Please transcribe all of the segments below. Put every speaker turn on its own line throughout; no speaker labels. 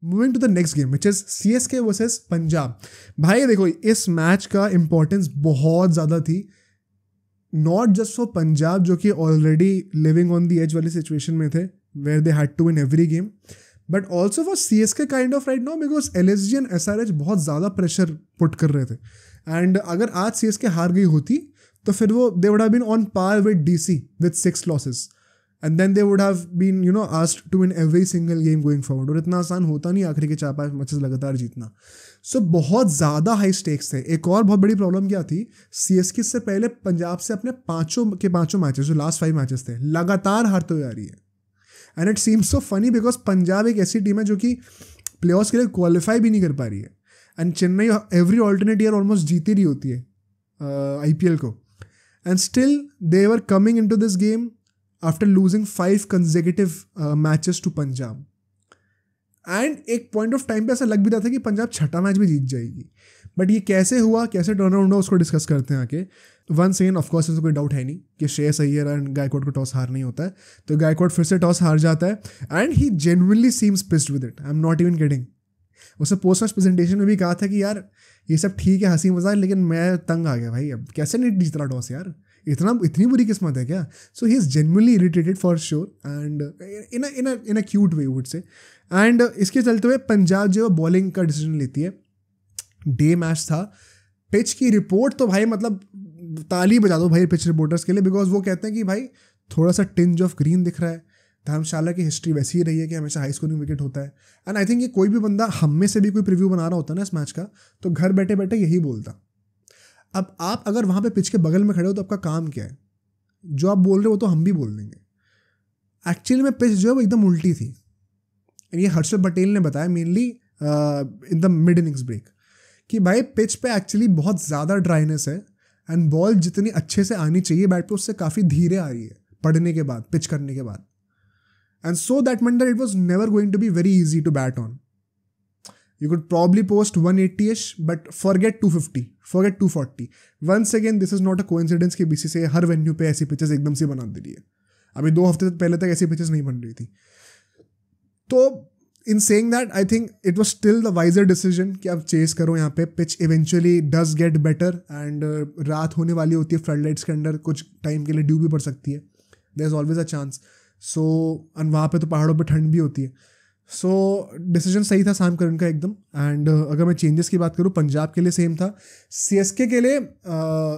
Moving to the next game which is CSK versus Punjab. भाई देखो इस मैच का इंपॉर्टेंस बहुत ज़्यादा थी, नॉट जस्ट फॉर पंजाब जो कि already living on the edge वाली सिचुएशन में थे where they had to win every game, but also for CSK kind of right now because LSG and SRH बहुत ज़्यादा प्रेशर पुट कर रहे थे। एंड अगर आज CSK हार गई होती तो फिर वो they would have been on par with DC with 6 losses and then they would have been asked to win every single game going forward. और इतना आसान होता नहीं आखिरी के 4-5 मैचेस लगातार जीतना। सो बहुत ज़्यादा हाई स्टेक्स थे। एक और बहुत बड़ी प्रॉब्लम क्या थी, CSK से पहले पंजाब से अपने पाँचों मैचेस जो लास्ट 5 मैचेस थे लगातार हारते हुए आ रही है। And it seems so funny because Punjab एक ऐसी टीम है जो कि प्लेऑफ्स के लिए क्वालिफाई भी नहीं कर पा रही है। And Chennai every alternate year almost जीती रही होती है IPL को, and still they were coming into this game after losing 5 consecutive matches to Punjab. And एक पॉइंट ऑफ टाइम पे ऐसा लग भी रहा था कि पंजाब छठा मैच भी जीत जाएगी, बट ये कैसे हुआ, कैसे टर्न अराउंड हुआ, उसको डिस्कस करते हैं आके। वंस अगेन ऑफकोर्स इसमें कोई डाउट है नहीं कि श्रेयस अय्यर एंड गायकवाड को टॉस हार नहीं होता है, तो गायकवाड फिर से टॉस हार जाता है and he genuinely seems pissed with it. I am not even kidding. उसने पोस्ट मैच प्रेजेंटेशन में भी कहा था कि यार ये सब ठीक है, हंसी मजाक, लेकिन मैं तंग आ गया भाई, अब कैसे नहीं जीत रहा टॉस यार, इतनी बुरी किस्मत है क्या। So he is genuinely irritated for sure and in a cute way would say. And इसके चलते हुए पंजाब जो बॉलिंग का डिसीजन लेती है। डे मैच था, पिच की रिपोर्ट तो भाई मतलब ताली बजा दो भाई पिच रिपोर्टर्स के लिए, बिकॉज वो कहते हैं कि भाई थोड़ा सा टिंज ऑफ ग्रीन दिख रहा है। धर्मशाला की हिस्ट्री वैसी ही रही है कि हमेशा हाई स्कोरिंग विकेट होता है। एंड आई थिंक ये कोई भी बंदा हम में से भी कोई प्रीव्यू बना रहा होता ना इस मैच का, तो घर बैठे बैठे यही बोलता। अब आप अगर वहाँ पे पिच के बगल में खड़े हो तो आपका काम क्या है, जो आप बोल रहे हो तो हम भी बोल देंगे। एक्चुअली में पिच जो है वो एकदम उल्टी थी। ये हर्षल पटेल ने बताया mainly in the mid innings break कि भाई पिच पे एक्चुअली बहुत ज़्यादा ड्राइनेस है एंड बॉल जितनी अच्छे से आनी चाहिए बैट पे उससे काफ़ी धीरे आ रही है पड़ने के बाद, पिच करने के बाद। And so that meant that it was never going to be very easy to bat on. You could probably post 180ish, but forget 250, forget 240. Once again, this is not a coincidence कि BCCI हर venue पे ऐसी pitches एकदम से बना दे रही है। अभी 2 हफ्ते पहले तक ऐसी पिचेस नहीं बन रही थी। तो in saying that I think it was still the wiser decision कि आप चेस करो यहाँ पे। Pitch eventually does get better and रात होने वाली होती है, फ्लड लाइट्स के अंडर कुछ टाइम के लिए ड्यू भी पड़ सकती है, there is always a chance. So and वहाँ पे तो पहाड़ों पे ठंड भी होती है। सो डिसीजन सही था सैम करन का एकदम। एंड अगर मैं चेंजेस की बात करूँ, पंजाब के लिए सेम था। CSK के लिए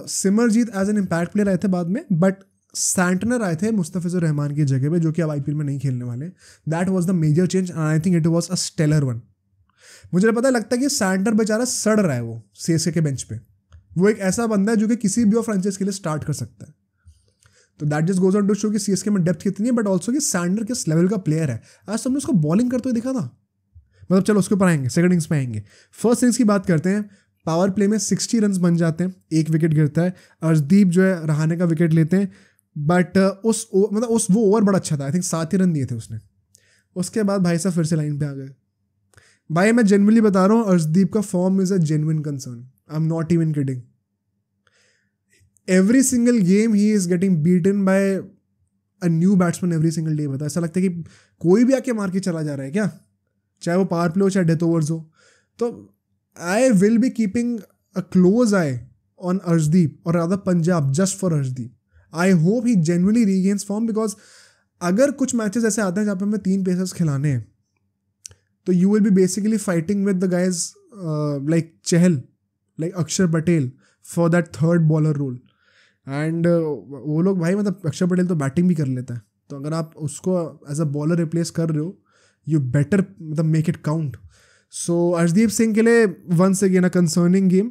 Simarjeet as an impact player आए थे बाद में, बट सैंटनर आए थे मुस्तफिजुर रहमान की जगह पे, जो कि अब IPL में नहीं खेलने वाले। That was the major change and I think it was a stellar one. मुझे पता लगता है कि सैंटनर बेचारा सड़ रहा है वो CSK के बेंच पे। वो एक ऐसा बंदा है जो कि किसी भी और फ्रेंचाइज के लिए स्टार्ट कर सकता है। तो that just goes on to show कि CSK में डेप्थ कितनी है, बट ऑल्सो कि सैंडर किस लेवल का प्लेयर है। आज तुमने उसको बॉलिंग करते हुए देखा था। मतलब चलो उसके ऊपर आएंगे, सेकंड इनिंग्स पे आएंगे। फर्स्ट इनिंग्स की बात करते हैं। पावर प्ले में 60 रन बन जाते हैं, 1 विकेट गिरता है। अर्शदीप जो है रहाणे का विकेट लेते हैं, बट वो ओवर बड़ा अच्छा था। आई थिंक 7 ही रन दिए थे उसने। उसके बाद भाई साहब फिर से लाइन पे आ गए। भाई मैं जेन्युइनली बता रहा हूँ, अर्शदीप का form is a genuine concern. I am not even kidding. Every single game he is getting beaten by a new batsman every single day। बता, ऐसा लगता है कि कोई भी आके मार के चला जा रहा है क्या, चाहे वो पावर प्ले हो चाहे डेथ ओवर्स हो। तो I will be keeping a close eye on Arshdeep और rather Punjab just for Arshdeep. I hope he genuinely regains form, because अगर कुछ मैचेस ऐसे आते हैं जहाँ पे हमें 3 पेसर्स खिलाने हैं, तो you will be basically fighting with the guys like Chahal, like Axar Patel for that third bowler role. And वो लोग भाई मतलब अक्षर पटेल तो बैटिंग भी कर लेता है, तो अगर आप उसको एज अ बॉलर रिप्लेस कर रहे हो, यू बेटर मतलब make it count. So Arshdeep Singh के लिए once again a concerning game.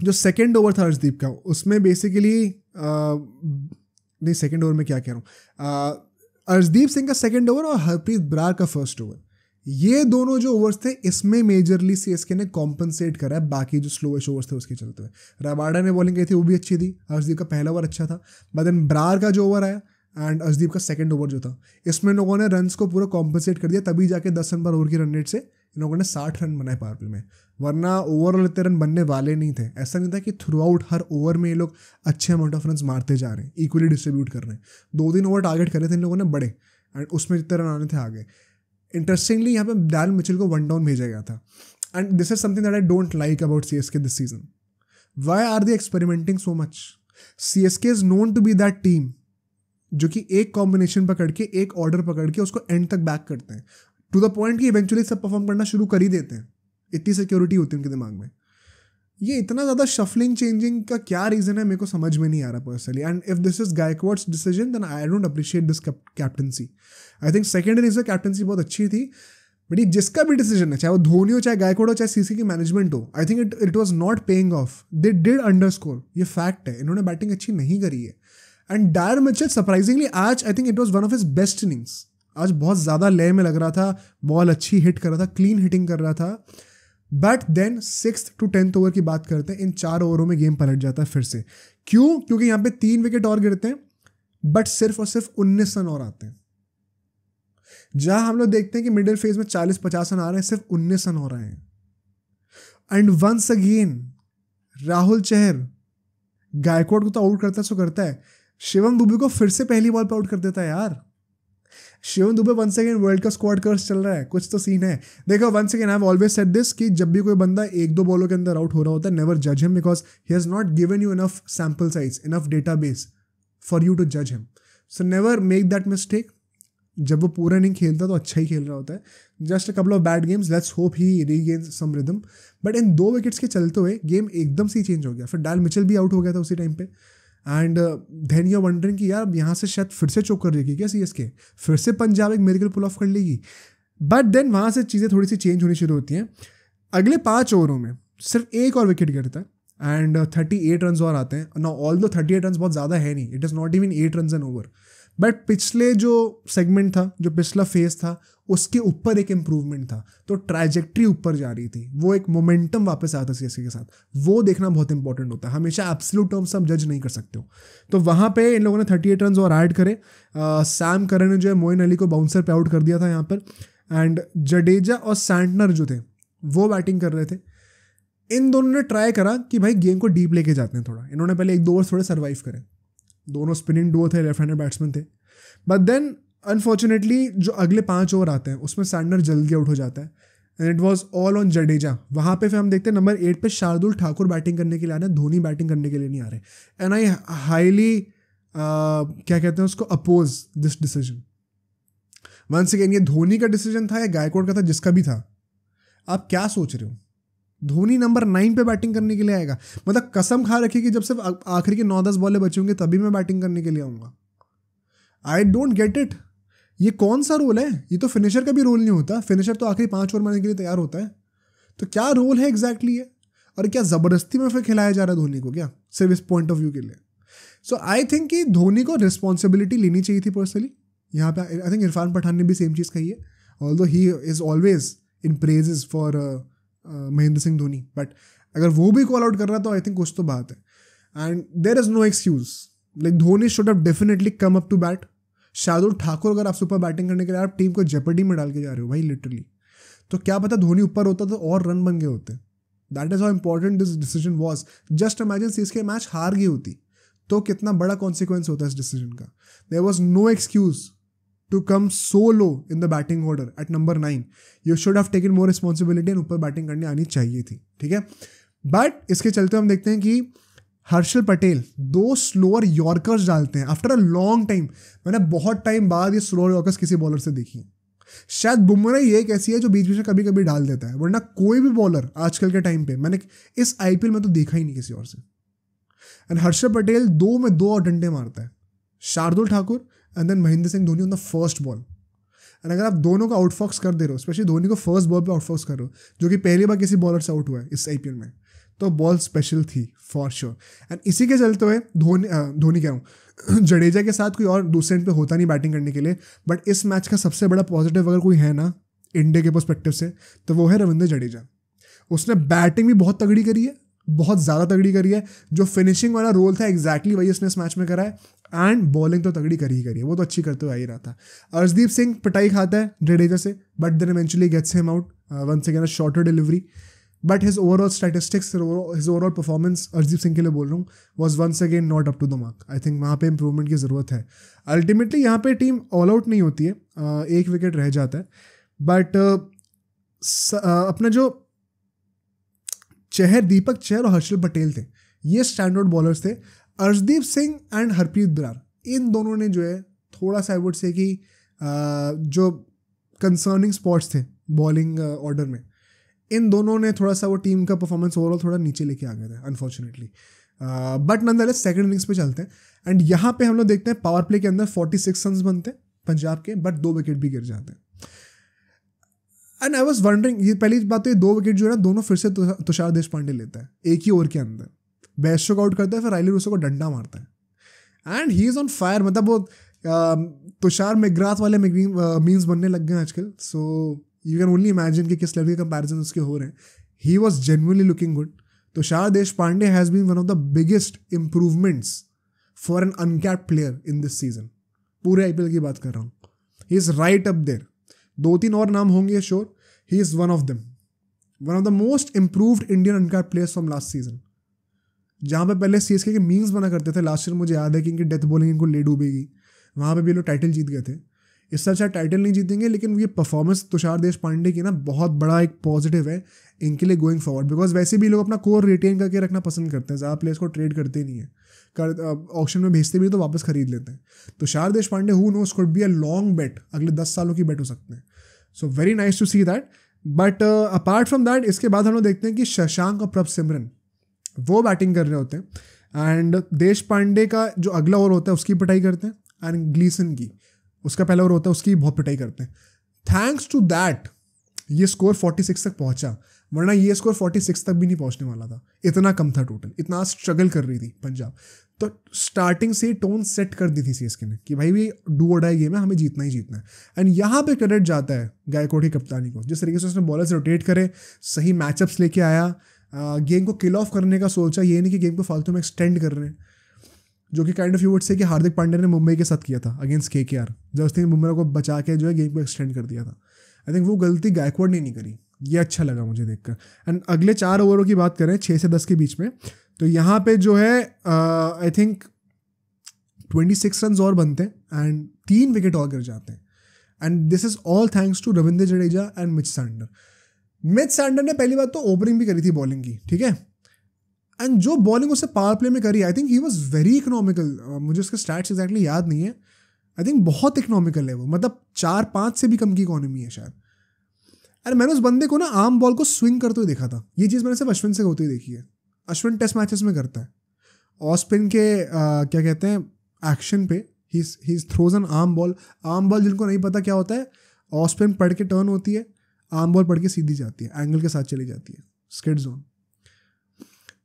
जो सेकेंड ओवर था अर्शदीप का, उसमें बेसिकली नहीं, सेकेंड ओवर में क्या कह रहा हूँ, अर्शदीप सिंह का सेकेंड ओवर और हरप्रीत बरार का फर्स्ट ओवर, ये दोनों जो ओवर्स थे इसमें मेजरली CSK ने कॉम्पनसेट करा है बाकी जो स्लोएस्ट ओवर्स थे उसके चलते हुए। रबाडा ने बॉलिंग की थी, वो भी अच्छी थी। अर्शदीप का पहला ओवर अच्छा था, बट देन बरार का जो ओवर आया एंड अर्शदीप का सेकंड ओवर जो था, इसमें लोगों ने रन्स को पूरा कॉम्पनसेट कर दिया, तभी जाके 10 रन पर ओवर की रन रेट से इन लोगों ने 60 रन बनाए पावर प्ले में, वरना ओवरऑल इतने रन बनने वाले नहीं थे। ऐसा नहीं था कि थ्रू आउट हर ओवर में ये लोग अच्छे अमाउंट ऑफ रन मारते जा रहे हैं, इक्वली डिस्ट्रीब्यूट कर रहे हैं। 2-3 ओवर टारगेट करे थे इन लोगों ने बड़े, एंड उसमें जितने रन आने थे आ गए। इंटरेस्टिंगली यहाँ पे डैरेल मिचेल को 1 डाउन भेजा गया था, and this is something that I don't like about CSK this season. Why are they experimenting so much? CSK is known to be that team जो कि एक कॉम्बिनेशन पकड़ के, एक ऑर्डर पकड़ के उसको एंड तक बैक करते हैं, टू द पॉइंट कि इवेंचुअली सब परफॉर्म करना शुरू कर ही देते हैं. इतनी सिक्योरिटी होती है उनके दिमाग में. ये इतना ज़्यादा शफलिंग चेंजिंग का क्या रीज़न है मेरे को समझ में नहीं आ रहा personally. And if this is Gaikwad's decision then I don't appreciate this captaincy. I think second innings में कैप्टनसी बहुत अच्छी थी, बट ये जिसका भी डिसीजन है, चाहे वो धोनी हो, चाहे गायकवाड हो, चाहे CSK की मैनेजमेंट हो, आई think it was not paying off. They did underscore, ये फैक्ट है. इन्होंने बैटिंग अच्छी नहीं करी है. एंड डैरेल मिचेल सरप्राइजिंगली आज आई think it was one of his best innings. आज बहुत ज़्यादा लय में लग रहा था, बॉल अच्छी हिट कर रहा था, क्लीन हिटिंग कर रहा था. But then 6th to 10th over की बात करते हैं, इन 4 ओवरों में गेम पलट जाता है फिर से. क्यों? क्योंकि यहाँ पे 3 विकेट और गिरते हैं, बट सिर्फ और सिर्फ 19 रन और आते हैं. जहां हम लोग देखते हैं कि मिडिल फेज में 40-50 रन आ रहे हैं, सिर्फ 19 रन हो रहे हैं. And once again Rahul Chahar Gaikwad को तो आउट करता है, सो करता है, शिवम दुबे को फिर से पहली बॉल पर आउट कर देता है यार. Shivam Dube once again world का स्क्वाड कर्स चल रहा है, कुछ तो सीन है. देखो once again I have always said this कि जब भी कोई बंदा 1-2 बॉलों के अंदर आउट हो रहा होता है, नेवर जज him because he has not given you enough sample size, enough database for you to जज him. So never make that mistake. जब वो पूरा नहीं खेलता तो अच्छा ही खेल रहा होता है. Just a couple of bad games, let's hope he regains some rhythm. But in 2 wickets के चलते हुए गेम एकदम से चेंज हो गया. फिर डैरेल मिचेल भी आउट हो गया था उसी टाइम पे. And then you are wondering कि यार यहाँ से शायद फिर से चोक कर देगी क्या CSK, फिर से पंजाब एक मिरेकल पुल ऑफ कर लेगी. बट देन वहाँ से चीज़ें थोड़ी सी चेंज होनी शुरू होती हैं. अगले 5 ओवरों में सिर्फ एक और विकेट गिरता है एंड 38 रन और आते हैं. ना ऑल्दो 38 रन बहुत ज़्यादा है नहीं, it is not even 8 run an over. But पिछले जो सेगमेंट था, जो पिछला फेज था, उसके ऊपर एक इम्प्रूवमेंट था. तो ट्रैजेक्ट्री ऊपर जा रही थी, वो एक मोमेंटम वापस आता CSK के साथ. वो देखना बहुत इंपॉर्टेंट होता है. हमेशा एब्सोल्यूट टर्म्स आप जज नहीं कर सकते हो. तो वहाँ पे इन लोगों ने 38 रन और ऐड करे. सैम करन ने जो है मोइन अली को बाउंसर पे आउट कर दिया था यहाँ पर. एंड जडेजा और सैंटनर जो थे वो बैटिंग कर रहे थे. इन दोनों ने ट्राई करा कि भाई गेम को डीप लेके जाते हैं थोड़ा. इन्होंने पहले 1-2 ओवर थोड़े सर्वाइव करें. दोनों स्पिनिंग डुओ थे, लेफ्ट हैंडेड बैट्समैन थे. बट देन अनफॉर्चुनेटली जो अगले 5 ओवर आते हैं उसमें सैंटनर जल्दी आउट हो जाता है and it was all on Jadeja. वहाँ पे फिर हम देखते हैं नंबर 8 पे शार्दुल ठाकुर बैटिंग करने के लिए आ रहे हैं, धोनी बैटिंग करने के लिए नहीं आ रहे. एंड आई हाईली क्या कहते हैं उसको, oppose this decision. Once again ये धोनी का डिसीजन था या गायकवाड का था, जिसका भी था, आप क्या सोच रहे हो? धोनी नंबर 9 पे बैटिंग करने के लिए आएगा? मतलब कसम खा रखी कि जब सिर्फ आखिरी के 9-10 बॉलें बची होंगी तभी मैं बैटिंग करने के लिए आऊँगा. I don't get it. ये कौन सा रोल है? ये तो फिनिशर का भी रोल नहीं होता. फिनिशर तो आखिरी 5 ओवर मारने के लिए तैयार होता है. तो क्या रोल है एग्जैक्टली ये? और क्या ज़बरदस्ती में फिर खिलाया जा रहा है धोनी को क्या, सिर्फ इस पॉइंट ऑफ व्यू के लिए? सो आई थिंक कि धोनी को रिस्पॉन्सिबिलिटी लेनी चाहिए थी पर्सनली. यहाँ पे आई थिंक इरफान पठान ने भी सेम चीज़ कही है, although he is always in praises for Mahendra Singh Dhoni. But अगर वो भी कॉल आउट कर रहा तो आई थिंक कुछ तो बात है. And there is no excuse. Like Dhoni should have definitely come up to bat. Shardul Thakur अगर आप सुपर बैटिंग करने के लिए आप टीम को जेपर्डी में डाल के जा रहे हो भाई लिटरली, तो क्या पता धोनी ऊपर होता तो और रन बन गए होते. That is how important this decision was. Just imagine CSK match हार गई होती तो कितना बड़ा कॉन्सिक्वेंस होता है इस डिसीजन का. There was no excuse to come so low in the batting order at number 9. You should have taken more responsibility and ऊपर बैटिंग करने आनी चाहिए थी. ठीक है. बट इसके चलते हम देखते हैं कि हर्षल पटेल 2 स्लोअर यॉर्कर्स डालते हैं आफ्टर अ लॉन्ग टाइम. मैंने बहुत टाइम बाद ये स्लोअर यॉर्कर्स किसी बॉलर से देखी. शायद बुमराह ही एक ऐसी है जो बीच बीच में कभी कभी डाल देता है, वरना कोई भी बॉलर आजकल के टाइम पे मैंने इस IPL में तो देखा ही नहीं किसी और से. एंड हर्षल पटेल 2 में 2 और डंडे मारता है. Shardul Thakur and then Mahendra Singh Dhoni on the first ball. And अगर आप दोनों को आउटफॉक्स कर दे रहे हो, स्पेशली धोनी को फर्स्ट बॉल पे आउटफॉक्स कर रहे हो, जो कि पहली बार किसी बॉलर से आउट हुआ है इस IPL में, तो बॉल स्पेशल थी फॉर श्योर. एंड इसी के चलते हुए धोनी कह रहा हूँ जडेजा के साथ कोई और दूसरे एंड पे होता नहीं बैटिंग करने के लिए. बट इस मैच का सबसे बड़ा पॉजिटिव अगर कोई है ना इंडिया के पर्सपेक्टिव से, तो वो है रविंद्र जडेजा. उसने बैटिंग भी बहुत तगड़ी करी है, बहुत ज़्यादा तगड़ी करी है. जो फिनिशिंग वाला रोल था एग्जैक्टली वही उसने इस मैच में करा है. एंड बॉलिंग तो तगड़ी करी ही करी है, वो तो अच्छी करते हुए आ ही रहा था. अर्शदीप सिंह पिटाई खाता है जडेजा से, but then eventually gets him out once again a shorter delivery. But his overall statistics, his overall performance, Arshdeep Singh के लिए बोल रहा हूँ, was once again not up to the mark. I think वहाँ पे इंप्रूवमेंट की ज़रूरत है. अल्टीमेटली यहाँ पे टीम ऑल आउट नहीं होती है, 1 विकेट रह जाता है. बट अपना जो दीपक चहर और हर्षल पटेल थे, ये स्टैंड आउट बॉलर्स थे. अर्शदीप सिंह एंड हरप्रीत बरार, इन दोनों ने जो है थोड़ा सा आई वुड से कि जो कंसर्निंग स्पॉट्स थे बॉलिंग ऑर्डर में, इन दोनों ने थोड़ा सा वो टीम का परफॉर्मेंस ओवरऑल थोड़ा नीचे लेके आ गए थे unfortunately. But nonetheless second innings पे चलते हैं. एंड यहाँ पे हम लोग देखते हैं पावर प्ले के अंदर 46 रन्स बनते हैं पंजाब के, बट 2 विकेट भी गिर जाते हैं. एंड आई वाज वंडरिंग, ये पहली बात तो ये 2 विकेट जो है ना दोनों फिर से तुषार देशपांडे लेता है एक ही ओवर के अंदर. बेस्टो को आउट करता है, फिर राइली रूसो को डंडा मारता है and he is on fire. मतलब वो तुषार मैकग्राथ वाले मीम्स बनने लग गए आजकल. So you can only imagine कि किस लेवल के कंपैरिजन उसके हो रहे हैं. He was genuinely looking good. Tushar Deshpande has been one of the biggest improvements for an uncapped player in this season. पूरे IPL की बात कर रहा हूँ. ही इज़ राइट अप देयर. 2-3 और नाम होंगे sure, he is one of them. One of the most improved Indian uncapped players from last season. जहाँ पे पहले CSK के मीम्स बना करते थे लास्ट ईयर, मुझे याद है कि इनकी डेथ बॉलिंग इनको ले डूबेगी, वहाँ पे भी लोग टाइटल जीत गए थे. इस तरह अच्छा टाइटल नहीं जीतेंगे, लेकिन ये परफॉर्मेंस तुषार देशपांडे की ना बहुत बड़ा एक पॉजिटिव है इनके लिए गोइंग फॉरवर्ड. बिकॉज वैसे भी लोग अपना कोर रिटेन करके रखना पसंद करते हैं, ज़्यादा प्लेयर्स को ट्रेड करते नहीं है, ऑप्शन में भेजते भी तो वापस खरीद लेते हैं. Tushar Deshpande who knows could be a long bet, अगले 10 सालों की बेट हो सकते हैं. So very nice to see that. But apart from that इसके बाद हम लोग देखते हैं कि शशांक और प्रभ सिमरन वो बैटिंग कर रहे होते हैं एंड देशपांडे का जो अगला ओवर होता है उसकी पिटाई करते हैं एंड ग्लीसन की उसका पहला ओवर होता है उसकी बहुत पिटाई करते हैं. थैंक्स टू दैट ये स्कोर 46 तक पहुंचा, वरना ये स्कोर 46 तक भी नहीं पहुंचने वाला था. इतना कम था टोटल, इतना स्ट्रगल कर रही थी पंजाब. तो स्टार्टिंग से टोन सेट कर दी थी CSK ने कि भाई भी डू और डाई गेम है, हमें जीतना ही जीतना है. एंड यहाँ पे क्रेडिट जाता है गायकवाड़ की कप्तानी को, जिस तरीके से उसने बॉलर्स रोटेट करे, सही मैचअप्स लेके आया, गेम को किल ऑफ करने का सोचा. ये नहीं कि गेम को फालतू में एक्सटेंड कर रहे हैं, जो कि kind of you would say कि हार्दिक पांड्या ने मुंबई के साथ किया था अगेंस्ट KKR, जब उसने बुमराह को बचा के जो है गेम को एक्सटेंड कर दिया था. आई थिंक वो गलती गायकवाड़ ने नहीं करी. ये अच्छा लगा मुझे देखकर. एंड अगले 4 ओवरों की बात करें 6 से 10 के बीच में, तो यहाँ पे जो है आई थिंक 26 रन और बनते हैं एंड 3 विकेट और गिर जाते हैं. And this is all thanks to Ravindra Jadeja and Mitch Santner. Mitch Santner ने पहली बात तो ओपनिंग भी करी थी बॉलिंग की, ठीक है. एंड जो बॉलिंग उससे पावर प्ले में करी, I think he was very economical. मुझे उसके स्टैट्स एग्जैक्टली याद नहीं है. आई थिंक बहुत इकोनॉमिकल है वो, मतलब 4-5 से भी कम की इकोनॉमी है शायद. अरे मैंने उस बंदे को ना आर्म बॉल को स्विंग करते हुए देखा था. ये चीज़ मैंने सिर्फ अश्विन से होती हुई देखी है. अश्विन टेस्ट मैचेस में करता है, ऑफ स्पिन के क्या कहते हैं एक्शन पे he throws N arm ball. Arm ball जिनको नहीं पता क्या होता है, ऑफ स्पिन पढ़ के टर्न होती है, आर्म बॉल पढ़ के सीधी जाती है, एंगल के साथ चली जाती है, स्किड जोन.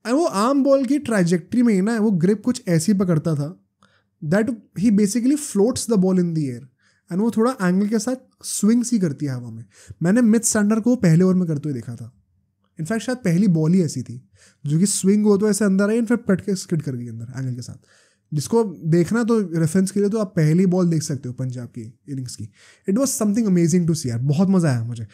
एंड वो आर्म बॉल की ट्राइजेक्ट्री में ही ना वो ग्रिप कुछ ऐसी पकड़ता था that he basically floats the ball in the air and वो थोड़ा एंगल के साथ स्विंग सी करती है हवा में. मैंने मिच सैंडर को पहले ओवर में करते हुए देखा था. इनफैक्ट शायद पहली बॉल ही ऐसी थी जो कि स्विंग हो तो ऐसे अंदर आई, इनफैक्ट कट के स्किड कर गई अंदर एंगल के साथ. जिसको देखना तो रेफरेंस के लिए तो आप पहली बॉल देख सकते हो पंजाब की इनिंग्स की. It was something amazing to see यार, बहुत मज़ा आया मुझे.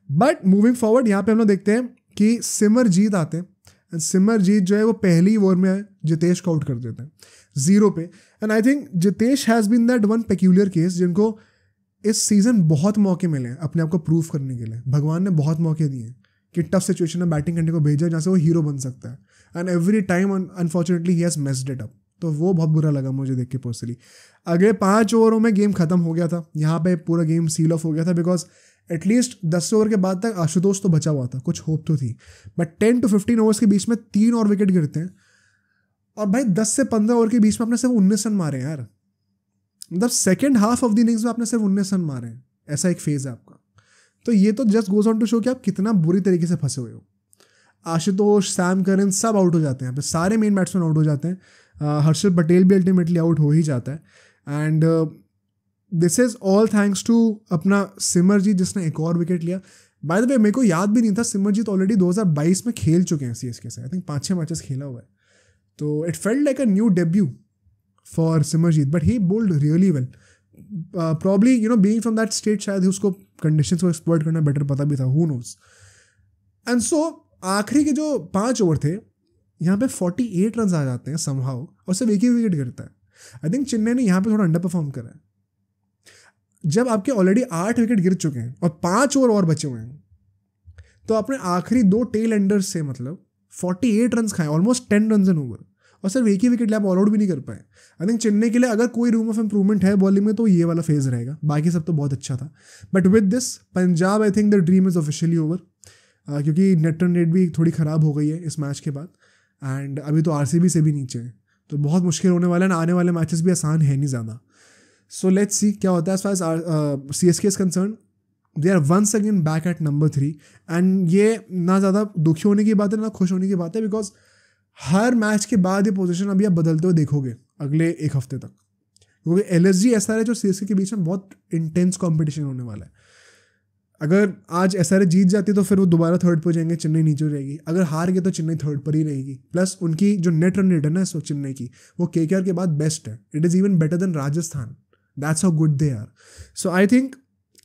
बट मूविंग फॉरवर्ड यहाँ पे हम लोग देखते हैं कि सिमरजीत आते हैं एंड सिमरजीत जो है वो पहली ओवर में जितेश को आउट कर देते हैं 0 पे. And I think Jitesh has been that one peculiar case जिनको इस सीज़न बहुत मौके मिले हैं अपने आप को प्रूव करने के लिए. भगवान ने बहुत मौके दिए हैं कि टफ सिचुएशन में बैटिंग करने को भेजा जहाँ से वो हीरो बन सकता है. And every time unfortunately he has messed it up. तो वो बहुत बुरा लगा मुझे देख के पर्सनली. अगले 5 ओवरों में गेम खत्म हो गया था. यहाँ पे पूरा गेम सील ऑफ हो गया था बिकॉज एटलीस्ट 10 ओवर के बाद तक आशुतोष तो बचा हुआ था, कुछ होप तो थी. बट 10 to 15 ओवर्स के बीच में 3 और विकेट गिरते हैं और भाई 10 से 15 ओवर के बीच में आपने सिर्फ 19 रन मारे हैं यार. मतलब second half of the innings में आपने सिर्फ 19 रन मारे हैं. ऐसा एक फेज है आपका. तो ये तो just goes on to show कि आप कितना बुरी तरीके से फंसे हुए हो. आशुतोष, सैम करन सब आउट हो जाते हैं, सारे मेन बैट्समैन आउट हो जाते हैं. हर्षल पटेल भी अल्टीमेटली आउट हो ही जाता है. And this is all thanks to अपना सिमरजीत जिसने एक और विकेट लिया. बाय द वे मेरे को याद भी नहीं था सिमरजीत ऑलरेडी 2022 में खेल चुके हैं CSK से. आई थिंक 5-6 मैचेस खेला हुआ है. तो it felt like a new debut for Simarjeet, but he bowled really well. Probably being from that state शायद उसको कंडीशंस को एक्सप्लॉइट करना बेटर पता भी था, हु नोज. एंड सो आखिरी के जो 5 ओवर थे यहाँ पे 48 रन आ जाते हैं समहाउ और सिर्फ एक ही विकेट गिरता है. आई थिंक चेन्नई ने यहाँ पे थोड़ा अंडर परफॉर्म करा है. जब आपके ऑलरेडी 8 विकेट गिर चुके हैं और 5 ओवर और बचे हुए हैं, तो आपने आखिरी 2 टेल एंडर्स से मतलब 48 रन खाए, ऑलमोस्ट 10 रन एन ओवर, और सिर्फ एक ही विकेट ले आप ऑल आउट भी नहीं कर पाए। आई थिंक चेन्नई के लिए अगर कोई रूम ऑफ इंप्रूवमेंट है बॉलिंग में तो ये वाला फेज रहेगा, बाकी सब तो बहुत अच्छा था। But with this Punjab I think the dream is officially over, क्योंकि नेट रन रेट भी थोड़ी ख़राब हो गई है इस मैच के बाद, एंड अभी तो आरसीबी से भी नीचे है, तो बहुत मुश्किल होने वाला है, आने वाले मैचेस भी आसान है नहीं ज़्यादा। सो लेट्स सी क्या होता है। As far as CSK is concerned, they are once again back at number 3, and ये ना ज़्यादा दुखी होने की बात है ना खुश होने की बात है, बिकॉज हर मैच के बाद ये पोजीशन अभी आप बदलते हुए देखोगे अगले एक हफ्ते तक, क्योंकि LSG SRH और CSK के बीच में बहुत इंटेंस कॉम्पिटिशन होने वाला है। अगर आज SRH जीत जाती तो फिर वो दोबारा थर्ड पर जाएंगे, चेन्नई नीचे रहेगी। अगर हार गए तो चेन्नई थर्ड पर ही रहेगी। प्लस उनकी जो नेट रन रेट है ना इस वक्त चेन्नई की, वो KKR के बाद बेस्ट है। It is even better than Rajasthan, that's how good they are. So I think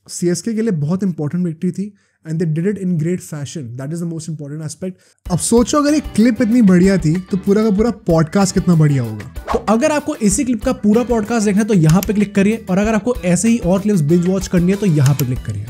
CSK के लिए बहुत इंपॉर्टेंट विक्ट्री थी, and they did it in great fashion, that is the most important aspect. अब सोचो अगर ये क्लिप इतनी बढ़िया थी तो पूरा का पूरा पॉडकास्ट कितना बढ़िया होगा।
तो अगर आपको इसी क्लिप का पूरा पॉडकास्ट देखना है तो यहाँ पे क्लिक करिए, और अगर आपको ऐसे ही और क्लिप्स बिंज वॉच करनी है तो यहाँ पे क्लिक करिए।